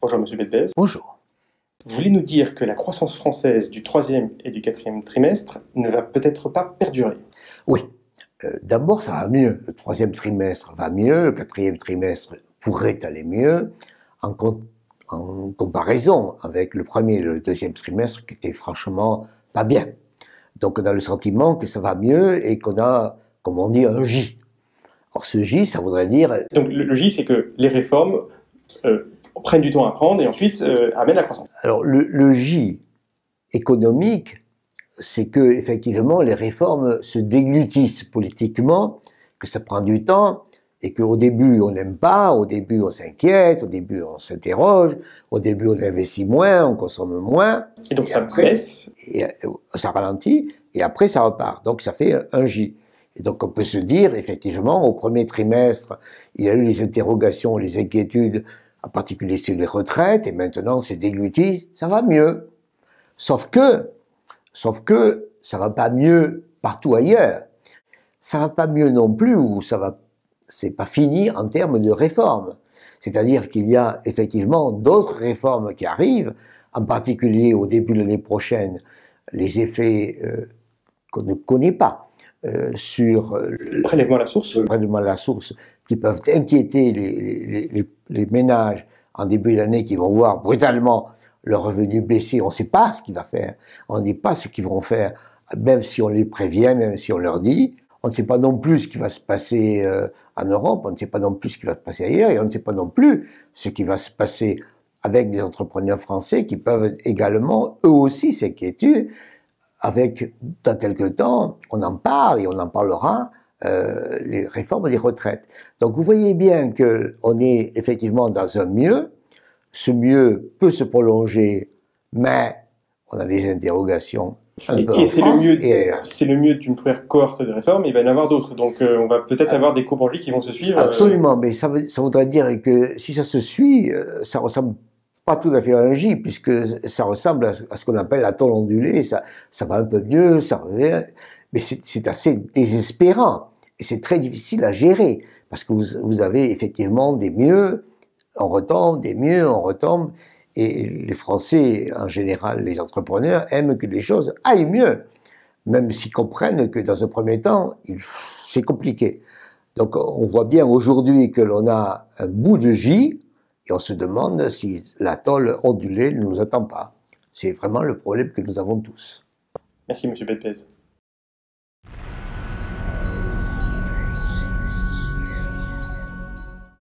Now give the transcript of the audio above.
Bonjour Monsieur Bedbez. Bonjour. Vous voulez nous dire que la croissance française du troisième et du quatrième trimestre ne va peut-être pas perdurer? Oui, d'abord ça va mieux. Le troisième trimestre va mieux, le quatrième trimestre pourrait aller mieux, en, en comparaison avec le premier et le deuxième trimestre qui étaient franchement pas bien. Donc on a le sentiment que ça va mieux et qu'on a, comme on dit, un J. Or ce J, ça voudrait dire... Donc le J, c'est que les réformes prennent du temps à prendre et ensuite amènent la croissance. Alors le J économique, c'est que effectivement les réformes se déglutissent politiquement, que ça prend du temps et qu'au début on n'aime pas, au début on s'inquiète, au début on s'interroge, au début on investit moins, on consomme moins. Et donc ça baisse. Et ça ralentit et après ça repart. Donc ça fait un J. Et donc on peut se dire effectivement au premier trimestre il y a eu les interrogations, les inquiétudes, en particulier sur les retraites et maintenant c'est dégluti, ça va mieux. Sauf que ça va pas mieux partout ailleurs. Ça va pas mieux non plus, ou c'est pas fini en termes de réformes. C'est-à-dire qu'il y a effectivement d'autres réformes qui arrivent, en particulier au début de l'année prochaine, les effets qu'on ne connaît pas sur le prélèvement à la source, qui peuvent inquiéter les ménages en début d'année qui vont voir brutalement leurs revenus baisser, on ne sait pas ce qu'il va faire, on ne sait pas ce qu'ils vont faire, même si on les prévient, même si on leur dit, on ne sait pas non plus ce qui va se passer en Europe, on ne sait pas non plus ce qui va se passer ailleurs, et on ne sait pas non plus ce qui va se passer avec des entrepreneurs français qui peuvent également, eux aussi, s'inquiéter, avec, dans quelque temps, on en parle et on en parlera, les réformes des retraites. Donc vous voyez bien qu'on est effectivement dans un mieux. Ce mieux peut se prolonger, mais on a des interrogations un peu en France. C'est le mieux d'une première cohorte de réformes, il va y en avoir d'autres. Donc on va peut-être avoir des courbes en J qui vont se suivre. Absolument, mais ça voudrait dire que si ça se suit, ça ressemble pas tout à fait à un J, puisque ça ressemble à ce qu'on appelle la tôle ondulée, ça va un peu mieux, ça revient, mais c'est assez désespérant, et c'est très difficile à gérer, parce que vous avez effectivement des mieux, on retombe, des mieux, on retombe, et les Français, en général, les entrepreneurs, aiment que les choses aillent mieux, même s'ils comprennent que dans un premier temps, c'est compliqué. Donc on voit bien aujourd'hui que l'on a un bout de J, et on se demande si la tôle ondulée ne nous attend pas. C'est vraiment le problème que nous avons tous. Merci Monsieur Bedbez.